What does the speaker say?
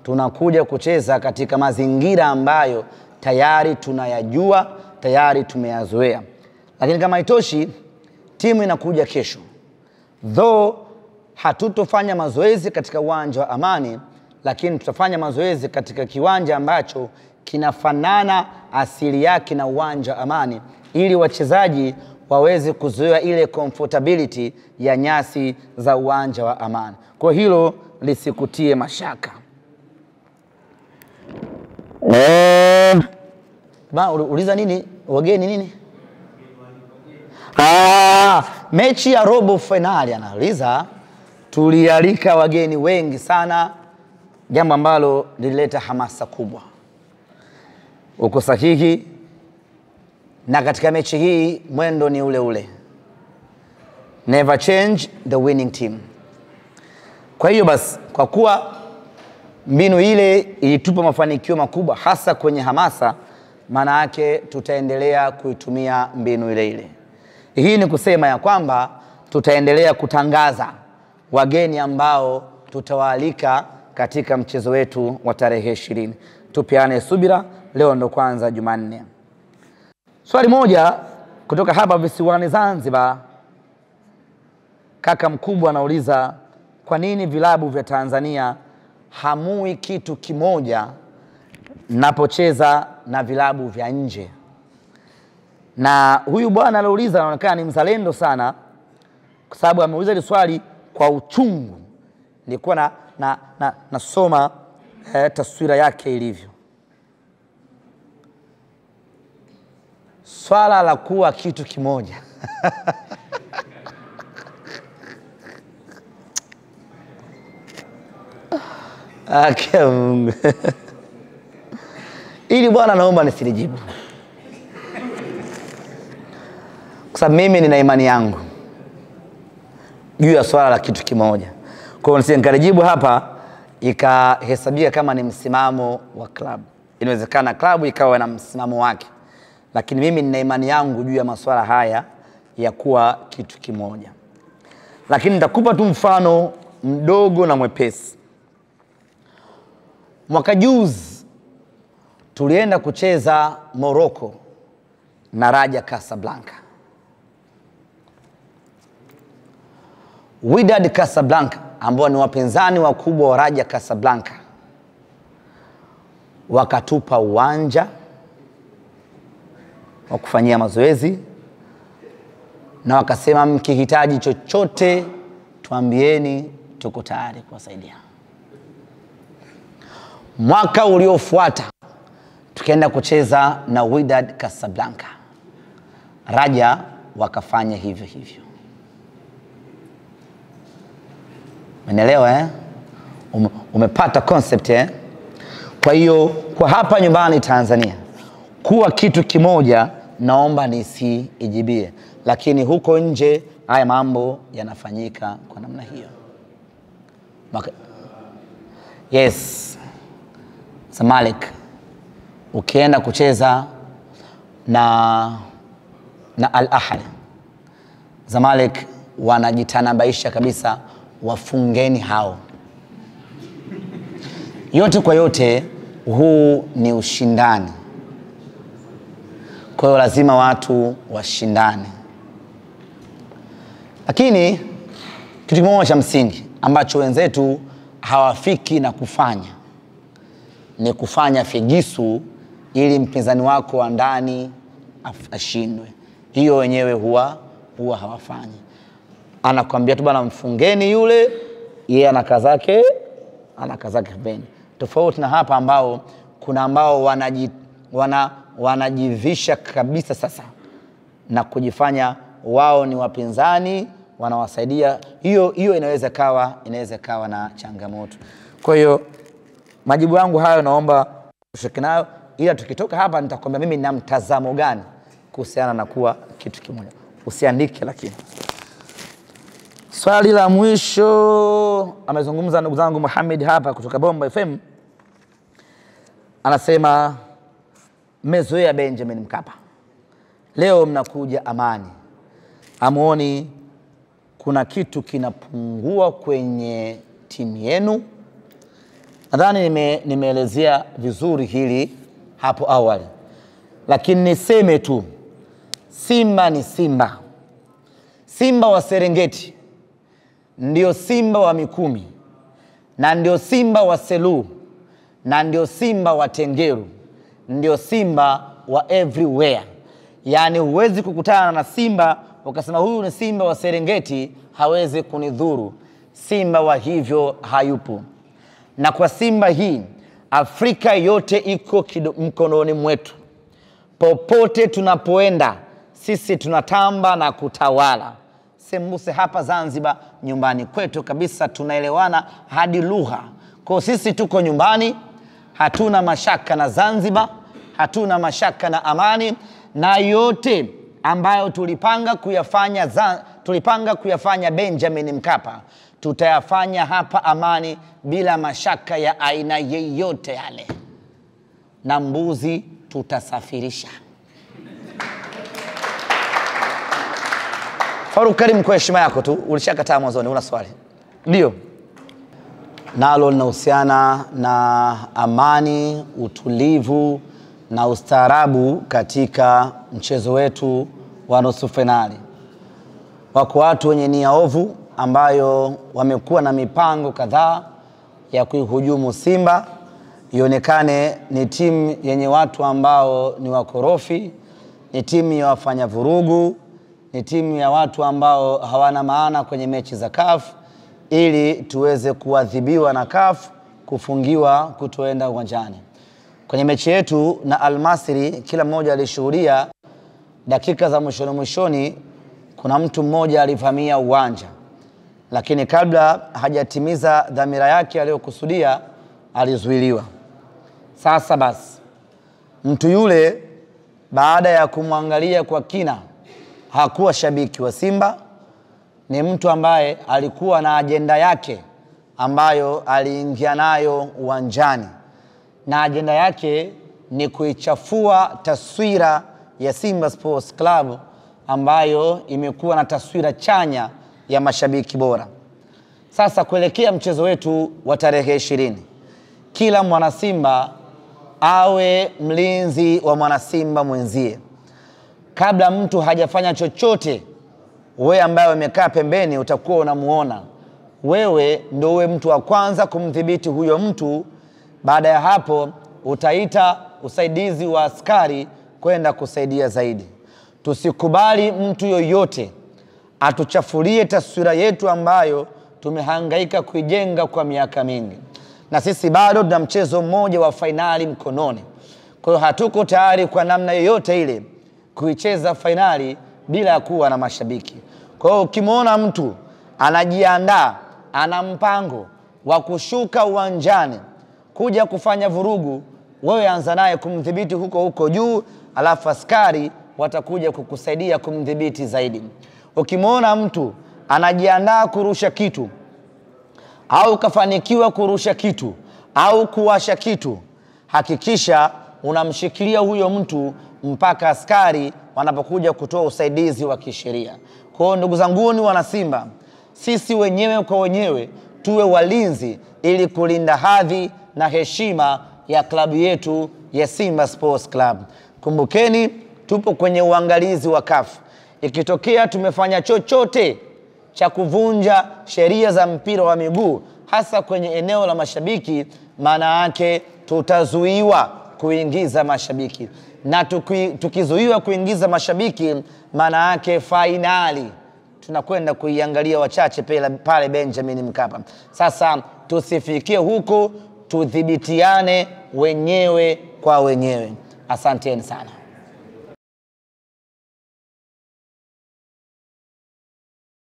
tunakuja kucheza katika mazingira ambayo tayari tunayajua, tayari tumeyazoea. Lakini kama haitoshi, timu inakuja kesho. Though hatutofanya mazoezi katika uwanja wa Amani, lakini tutafanya mazoezi katika kiwanja ambacho kinafanana asili yake na uwanja wa Amani, ili wachezaji waweze kuzoea ile comfortability ya nyasi za uwanja wa Amani. Kwa hilo lisikutie mashaka. Uliza nini? Wageni nini? Mechi ya robo finali anauliza. Tulialika wageni wengi sana, jambo ambalo lilileta hamasa kubwa. Uko sahihi, na katika mechi hii mwendo ni ule ule. Never change the winning team. Kwa hiyo basi, kwa kuwa mbinu ile ilitupa mafanikio makubwa hasa kwenye hamasa, maana yake tutaendelea kuitumia mbinu ile ile. Hii ni kusema ya kwamba tutaendelea kutangaza wageni ambao tutawaalika katika mchezo wetu wa tarehe 20. Tupiane subira, leo ndo kwanza Jumanne. Swali moja kutoka hapa visiwani Zanzibar. Kaka mkubwa anauliza, kwa nini vilabu vya Tanzania hamui kitu kimoja napocheza na vilabu vya nje? Na huyu bwana anauliza anaonekana ni mzalendo sana, kwa sababu ameuliza hili swali kwa uchungu. Nilikuwa nasoma taswira yake ilivyo. Swala la kuwa kitu kimoja. Mungu. Ili bwana naomba nisilijibu, kwa sababu mimi nina imani yangu juu ya swala la kitu kimoja. Kwa hiyo nisingalijibu hapa ikahesabika kama ni msimamo wa klabu. Inawezekana klabu ikawa na msimamo wake, lakini mimi nina imani yangu juu ya masuala haya ya kuwa kitu kimoja. Lakini nitakupa tu mfano mdogo na mwepesi. Mwaka juzi tulienda kucheza Morocco na Raja Casablanca. Wydad Casablanca ambao ni wapinzani wakubwa wa Raja Casablanca wakatupa uwanja wa kufanyia mazoezi, na wakasema mkihitaji chochote tuambieni, tuko tayari kuwasaidia. Mwaka uliofuata tukaenda kucheza na Wydad Casablanca. Raja wakafanya hivyo hivyo. Umeelewa umepata concept Kwa hiyo kwa hapa nyumbani Tanzania kuwa kitu kimoja naomba nisiijibie, lakini huko nje haya mambo yanafanyika kwa namna hiyo. Yes. Zamalek ukienda kucheza na Al Ahly, Zamalek wanajitanabaisha kabisa, wafungeni hao. Yote kwa yote, huu ni ushindani. Kwa hiyo lazima watu washindane. Lakini kitu kimoja cha msingi ambacho wenzetu hawafiki na kufanya ni kufanya figisu ili mpinzani wako wa ndani ashindwe. Hiyo wenyewe huwa hawafanyi. Anakuambia tu bana mfungeni yule, yeye anakazake pembeni. Tofauti na hapa ambao kuna ambao wanajivisha kabisa sasa na kujifanya wao ni wapinzani, wanawasaidia. Hiyo inaweza kawa na changamoto. Kwa hiyo majibu yangu hayo naomba ushiriki nayo, ila tukitoka hapa nitakwambia mimi nina mtazamo gani kuhusiana na kuwa kitu kimoja. Usiandike lakini. Swali la mwisho amezungumza ndugu zangu Muhammad hapa kutoka Bomba FM. Anasema mmezoea Benjamin Mkapa, leo mnakuja Amani, amuoni kuna kitu kinapungua kwenye timu yenu? Nadhani nimeelezea vizuri hili hapo awali, lakini niseme tu, Simba ni Simba. Simba wa Serengeti ndio Simba wa Mikumi, na ndio Simba wa Selu, na ndio Simba wa Tengeru, ndio Simba wa everywhere. Yani huwezi kukutana na Simba ukasema huyu ni Simba wa Serengeti hawezi kunidhuru. Simba wa hivyo hayupo. Na kwa Simba hii, Afrika yote iko mkononi mwetu. Popote tunapoenda, sisi tunatamba na kutawala. Sembuse hapa Zanzibar, nyumbani kwetu kabisa, tunaelewana hadi lugha. Kwa sisi tuko nyumbani, hatuna mashaka na Zanzibar, hatuna mashaka na amani, na yote ambayo tulipanga kuyafanya Benjamin Mkapa, tutayafanya hapa Amani bila mashaka ya aina yeyote yale. Na mbuzi tutasafirisha. Faruk Karim, kwa heshima yako tu, ulishakataa mwanzoni, una swali? Ndio. Nalo linahusiana na amani, utulivu na ustaarabu katika mchezo wetu wa nusu finali. Wako watu wenye nia ovu ambayo wamekuwa na mipango kadhaa ya kuihujumu Simba ionekane ni timu yenye watu ambao ni wakorofi, ni timu ya wafanya vurugu, ni timu ya watu ambao hawana maana kwenye mechi za CAF, ili tuweze kuadhibiwa na CAF, kufungiwa kutoenda uwanjani. Kwenye mechi yetu na Al Masry, kila mmoja alishuhudia dakika za mwishoni kuna mtu mmoja alivamia uwanja, lakini kabla hajatimiza dhamira yake aliyokusudia alizuiliwa. Sasa basi, mtu yule baada ya kumwangalia kwa kina, hakuwa shabiki wa Simba, ni mtu ambaye alikuwa na ajenda yake ambayo aliingia nayo uwanjani, na ajenda yake ni kuichafua taswira ya Simba Sports Club ambayo imekuwa na taswira chanya ya mashabiki bora. Sasa kuelekea mchezo wetu wa tarehe 20, kila mwana Simba awe mlinzi wa mwana Simba mwenzie. Kabla mtu hajafanya chochote, wewe ambaye umekaa pembeni utakuwa unamuona, wewe ndio uwe mtu wa kwanza kumdhibiti huyo mtu. Baada ya hapo utaita usaidizi wa askari kwenda kusaidia zaidi. Tusikubali mtu yoyote atuchafulie taswira yetu ambayo tumehangaika kuijenga kwa miaka mingi. Na sisi bado tuna mchezo mmoja wa fainali mkononi. Kwa hiyo hatuko tayari kwa namna yoyote ile kuicheza fainali bila kuwa na mashabiki. Kwa hiyo ukimwona mtu anajiandaa, ana mpango wa kushuka uwanjani kuja kufanya vurugu, wewe anza naye kumdhibiti huko juu, alafu askari watakuja kukusaidia kumdhibiti zaidi. Ukimwona mtu anajiandaa kurusha kitu, au kafanikiwa kurusha kitu, au kuwasha kitu, hakikisha unamshikilia huyo mtu mpaka askari wanapokuja kutoa usaidizi wa kisheria. Kwa hiyo ndugu zanguni wana Simba, sisi wenyewe kwa wenyewe tuwe walinzi ili kulinda hadhi na heshima ya klabu yetu ya Simba Sports Club. Kumbukeni, tupo kwenye uangalizi wa CAF. Ikitokea tumefanya chochote cha kuvunja sheria za mpira wa miguu, hasa kwenye eneo la mashabiki, maana yake tutazuiwa kuingiza mashabiki. Na tukizuiwa kuingiza mashabiki, maana yake fainali tunakwenda kuiangalia wachache pale Benjamin Mkapa. Sasa tusifikie huko, tudhibitiane wenyewe kwa wenyewe. Asanteni sana.